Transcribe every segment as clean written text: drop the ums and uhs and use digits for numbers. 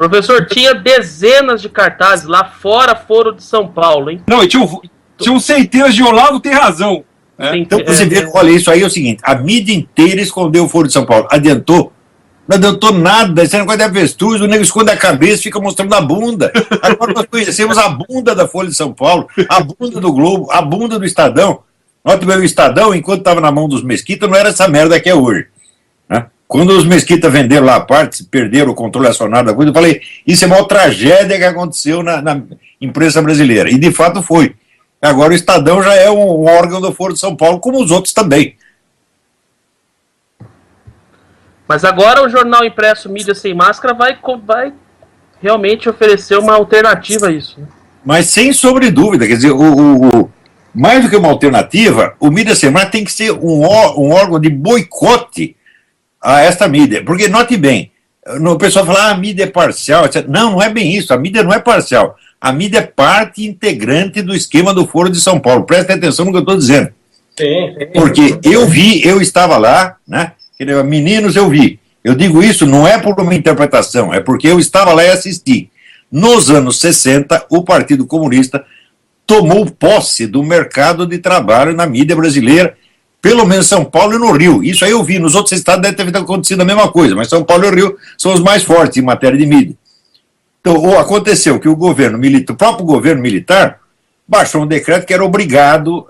Professor, tinha dezenas de cartazes lá fora, Foro de São Paulo, hein? Não, e tinham centenas de Olavo tem razão. Então você vê, olha, isso aí é o seguinte, a mídia inteira escondeu o Foro de São Paulo. Adiantou? Não adiantou nada, esse negócio de avestruz, o nego esconde a cabeça e fica mostrando a bunda. Agora nós conhecemos a bunda da Folha de São Paulo, a bunda do Globo, a bunda do Estadão. Nós tivemos o Estadão, enquanto estava na mão dos Mesquita, não era essa merda que é hoje. Né? Quando os Mesquita venderam lá a parte, perderam o controle acionário da coisa, eu falei, isso é uma tragédia que aconteceu na imprensa brasileira. E de fato foi. Agora o Estadão já é um órgão do Foro de São Paulo, como os outros também. Mas agora o jornal impresso Mídia Sem Máscara vai realmente oferecer uma alternativa a isso. Mas sem sobre dúvida, quer dizer, mais do que uma alternativa, o Mídia Sem Máscara tem que ser um órgão de boicote a esta mídia. Porque, note bem, o pessoal fala, a mídia é parcial, etc. Não, não é bem isso, a mídia não é parcial. A mídia é parte integrante do esquema do Foro de São Paulo. Presta atenção no que eu estou dizendo. Sim. Porque eu estava lá, né? Meninos, eu vi. Eu digo isso não é por uma interpretação, é porque eu estava lá e assisti. Nos anos 60, o Partido Comunista tomou posse do mercado de trabalho na mídia brasileira, pelo menos São Paulo e no Rio. Isso aí eu vi. Nos outros estados deve ter acontecido a mesma coisa, mas São Paulo e o Rio são os mais fortes em matéria de mídia. Então, aconteceu que o próprio governo militar baixou um decreto que era obrigado,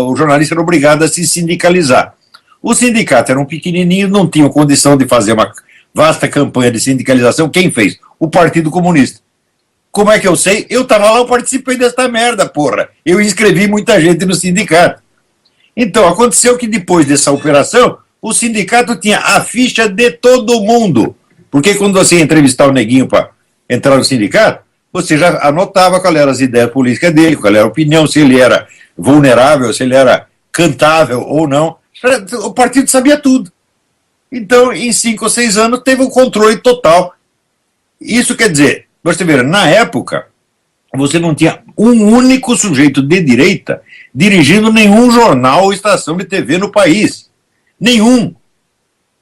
o jornalista era obrigado a se sindicalizar. Os sindicatos eram pequenininhos, não tinham condição de fazer uma vasta campanha de sindicalização. Quem fez? O Partido Comunista. Como é que eu sei? Eu estava lá, eu participei desta merda, porra. Eu inscrevi muita gente no sindicato. Então, aconteceu que depois dessa operação, o sindicato tinha a ficha de todo mundo. Porque quando você ia entrevistar o neguinho para entrar no sindicato, você já anotava qual eram as ideias políticas dele, qual era a opinião, se ele era vulnerável, se ele era cantável ou não. O partido sabia tudo. Então, em 5 ou 6 anos, teve um controle total. Isso quer dizer, você vê, na época, você não tinha um único sujeito de direita dirigindo nenhum jornal ou estação de TV no país. Nenhum.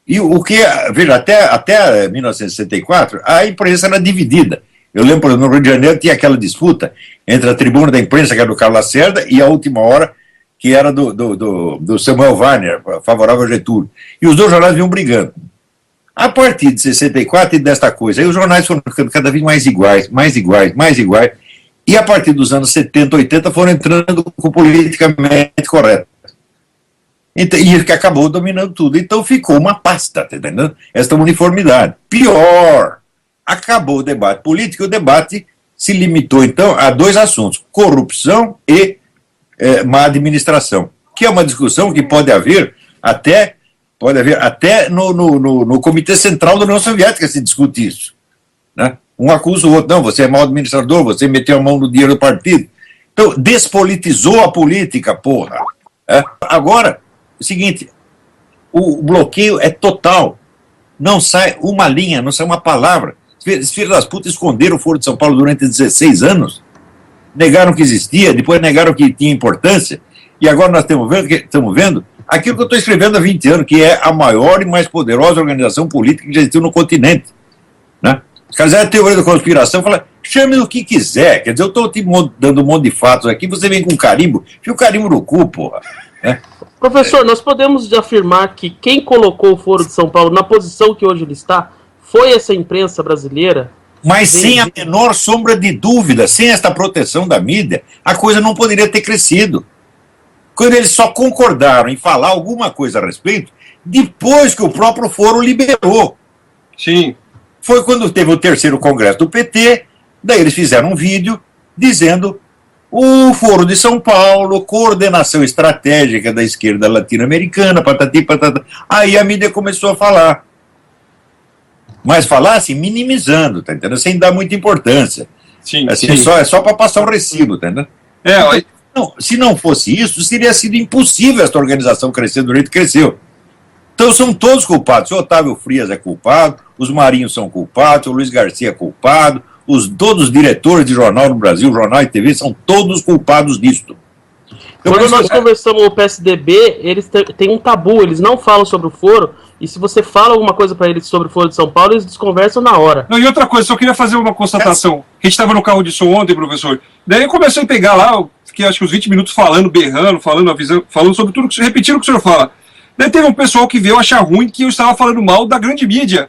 E o que, veja, até 1964, a imprensa era dividida. Eu lembro, no Rio de Janeiro, tinha aquela disputa entre a tribuna da imprensa, que era do Carlos Lacerda, e a Última Hora, que era do Samuel Weiner, favorável a Getúlio. E os dois jornais vinham brigando. A partir de 64 e desta coisa, aí os jornais foram ficando cada vez mais iguais, e a partir dos anos 70, 80 foram entrando com politicamente correto. Então, e que acabou dominando tudo. Então ficou uma pasta, tá entendendo? Esta uniformidade. Pior, acabou o debate político, o debate se limitou então a 2 assuntos, corrupção e má administração, que é uma discussão que pode haver até no Comitê Central da União Soviética se discute isso. Né? Um acusa o outro, não, você é mau administrador, você meteu a mão no dinheiro do partido. Então, despolitizou a política, porra. Agora, o seguinte, o bloqueio é total. Não sai uma linha, não sai uma palavra. Os filhos das putas esconderam o Foro de São Paulo durante 16 anos. Negaram que existia, depois negaram que tinha importância, e agora nós estamos vendo aquilo que eu estou escrevendo há 20 anos, que é a maior e mais poderosa organização política que já existiu no continente. Né? Os caras a teoria da conspiração, fala, chame o que quiser, quer dizer, eu estou te dando um monte de fatos aqui, você vem com carimbo, enfia o carimbo no cu, porra. Né? Professor, nós podemos afirmar que quem colocou o Foro de São Paulo na posição que hoje ele está foi essa imprensa brasileira? Mas sem a menor sombra de dúvida, sem esta proteção da mídia, a coisa não poderia ter crescido. Quando eles só concordaram em falar alguma coisa a respeito, depois que o próprio Foro liberou. Sim. Foi quando teve o 3º Congresso do PT, daí eles fizeram um vídeo dizendo o Foro de São Paulo, coordenação estratégica da esquerda latino-americana, patati, patata. Aí a mídia começou a falar. Mas falar assim, minimizando, tá entendendo? Sem dar muita importância. Sim, assim, sim. É só para passar o recibo, tá entendendo? Não, se não fosse isso, teria sido impossível esta organização crescer do jeito que cresceu. Então são todos culpados. O Otávio Frias é culpado, os Marinhos são culpados, o Luiz Garcia é culpado, todos os diretores de jornal no Brasil, jornal e TV, são todos culpados disto. Quando nós conversamos com o PSDB, eles têm um tabu, eles não falam sobre o Foro, e se você fala alguma coisa para eles sobre o Foro de São Paulo, eles desconversam na hora. Não, e outra coisa, só queria fazer uma constatação. A gente estava no carro de som ontem, professor. Daí eu comecei a pegar lá, fiquei acho que uns 20 minutos falando, berrando, falando, avisando, falando sobre tudo, repetindo o que o senhor fala. Daí teve um pessoal que veio achar ruim que eu estava falando mal da grande mídia.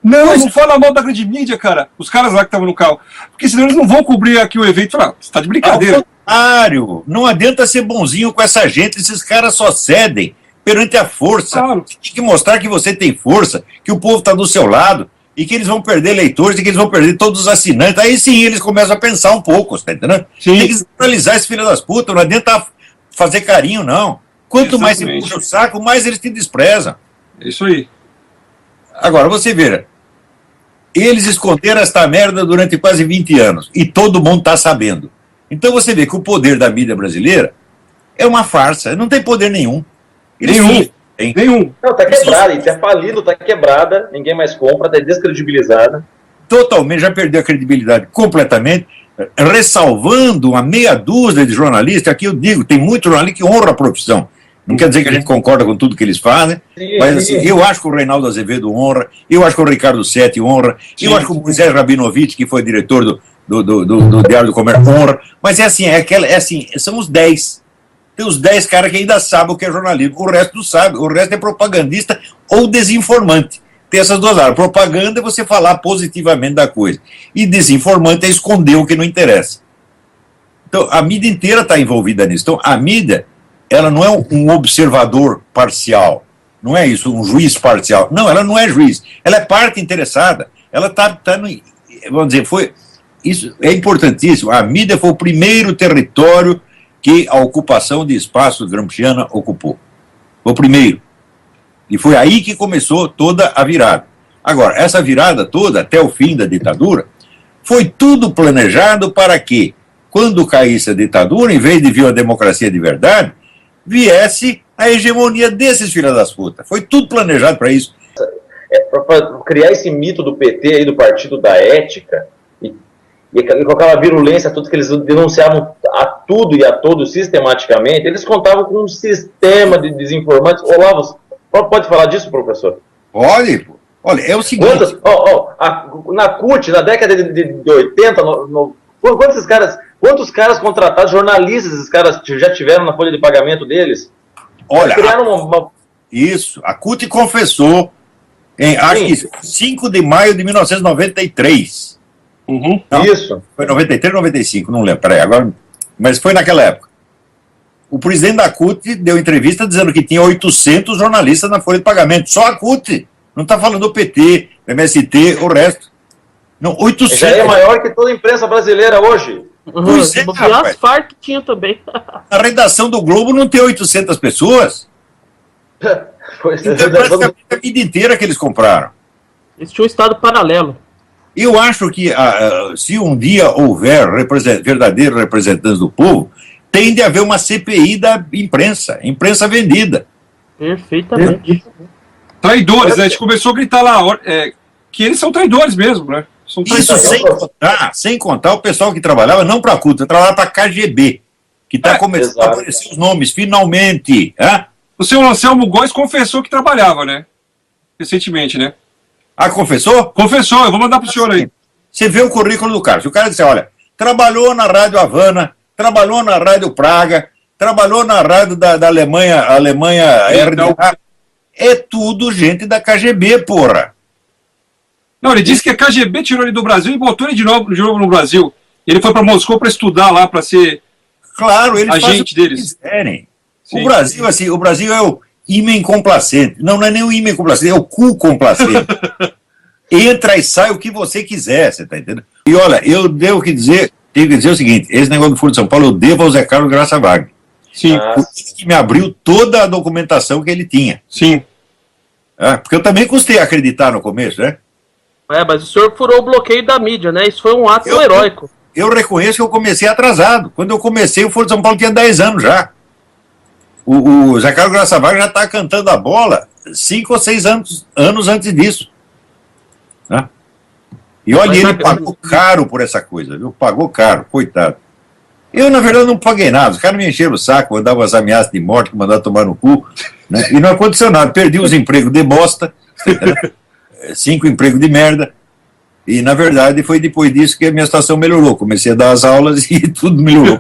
Não fala mal da grande mídia, cara. Os caras lá que estavam no carro. Porque senão eles não vão cobrir aqui o evento. Falar, você tá de brincadeira. Ao contrário, não adianta ser bonzinho com essa gente, esses caras só cedem perante a força. Claro. Você tem que mostrar que você tem força, que o povo está do seu lado, e que eles vão perder eleitores, e que eles vão perder todos os assinantes. Aí sim eles começam a pensar um pouco, tá entendendo? Sim. Tem que neutralizar esse filho das putas, não adianta fazer carinho, não. Quanto mais você puxa o saco, mais eles te desprezam. É isso aí. Agora, você veja, eles esconderam esta merda durante quase 20 anos, e todo mundo está sabendo. Então você vê que o poder da mídia brasileira é uma farsa, não tem poder nenhum. Nenhum. Não, tá quebrada, isso é falido, tá quebrada, ninguém mais compra, tá descredibilizada. Totalmente, já perdeu a credibilidade completamente, ressalvando uma meia dúzia de jornalistas. Aqui eu digo, tem muito jornalista que honra a profissão. Não quer dizer que a gente concorda com tudo que eles fazem, mas assim, eu acho que o Reinaldo Azevedo honra, eu acho que o Ricardo Sete honra, eu acho que o Moisés Rabinovich, que foi diretor do Diário do Comércio, honra, mas é assim, são os 10. Tem os 10 caras que ainda sabem o que é jornalismo, o resto não sabe, o resto é propagandista ou desinformante. Tem essas duas áreas. Propaganda é você falar positivamente da coisa, e desinformante é esconder o que não interessa. Então, a mídia inteira está envolvida nisso. Então, a mídia, ela não é um observador parcial, não é isso, um juiz parcial. Não, ela não é juiz, ela é parte interessada. Ela está no... Vamos dizer, isso é importantíssimo. A mídia foi o primeiro território que a ocupação de espaço gramsciana ocupou. Foi o primeiro. E foi aí que começou toda a virada. Agora, essa virada toda, até o fim da ditadura, foi tudo planejado para que, quando caísse a ditadura, em vez de vir uma democracia de verdade, viesse a hegemonia desses filhos das putas. Foi tudo planejado para isso. Para criar esse mito do PT, aí, do Partido da Ética, e com aquela virulência, tudo que eles denunciavam a tudo e a todos sistematicamente, eles contavam com um sistema de desinformantes. Olavo, pode falar disso, professor? Olha, é o seguinte... Na CUT, na década de 80, quantos caras contratados, jornalistas, esses caras já tiveram na folha de pagamento deles? Olha, isso, a CUT confessou em, acho que 5 de maio de 1993. Uhum. Não, isso. Foi 93 ou 95, não lembro, peraí, agora, mas foi naquela época. O presidente da CUT deu entrevista dizendo que tinha 800 jornalistas na folha de pagamento, só a CUT, não está falando do PT, do MST, o resto. Não, 800. Já é maior que toda a imprensa brasileira hoje. Pois é, rapaz. As Farc tinha também. A redação do Globo não tem 800 pessoas. Pois Então, praticamente a vida inteira que eles compraram. Eles tinham um estado paralelo. Eu acho que se um dia houver verdadeiros representantes do povo, tem de haver uma CPI da imprensa vendida. Perfeitamente. Traidores, né? A gente começou a gritar lá que eles são traidores mesmo, né? São Isso sem contar o pessoal que trabalhava não para a CUT, trabalhava para a KGB, que está começando a aparecer os nomes, finalmente. O senhor Anselmo Góes confessou que trabalhava, né? Recentemente, né? Ah, confessou? Confessou, eu vou mandar pro senhor aí. Você vê o currículo do cara. Se o cara disser, olha, trabalhou na Rádio Havana, trabalhou na Rádio Praga, trabalhou na rádio da Alemanha RDA, é tudo gente da KGB, porra. Não, ele disse que a KGB tirou ele do Brasil e botou ele de novo no Brasil. Ele foi para Moscou para estudar lá, para ser agente deles. O Brasil, assim, o Brasil é o ímã complacente. Não é nem o ímã complacente, é o cu complacente. Entra e sai o que você quiser, você tá entendendo? E olha, eu tenho que dizer o seguinte, esse negócio do Foro de São Paulo eu devo ao Zé Carlos Graça Wagner. Sim. Que me abriu toda a documentação que ele tinha. Sim. Porque eu também custei a acreditar no começo, né? Mas o senhor furou o bloqueio da mídia, né? Isso foi um ato heróico. Eu reconheço que eu comecei atrasado. Quando eu comecei, o Foro de São Paulo tinha 10 anos já. O Zé Carlos Graça Wagner já está cantando a bola 5 ou 6 anos antes disso. Né? E olha, ele pagou caro por essa coisa, viu? Pagou caro, coitado. Eu, na verdade, não paguei nada. Os caras me encheram o saco, mandavam as ameaças de morte, que mandavam tomar no cu, né? E não aconteceu nada. Perdi os empregos de bosta, 5 empregos de merda. E, na verdade, foi depois disso que a minha situação melhorou. Comecei a dar as aulas e tudo melhorou.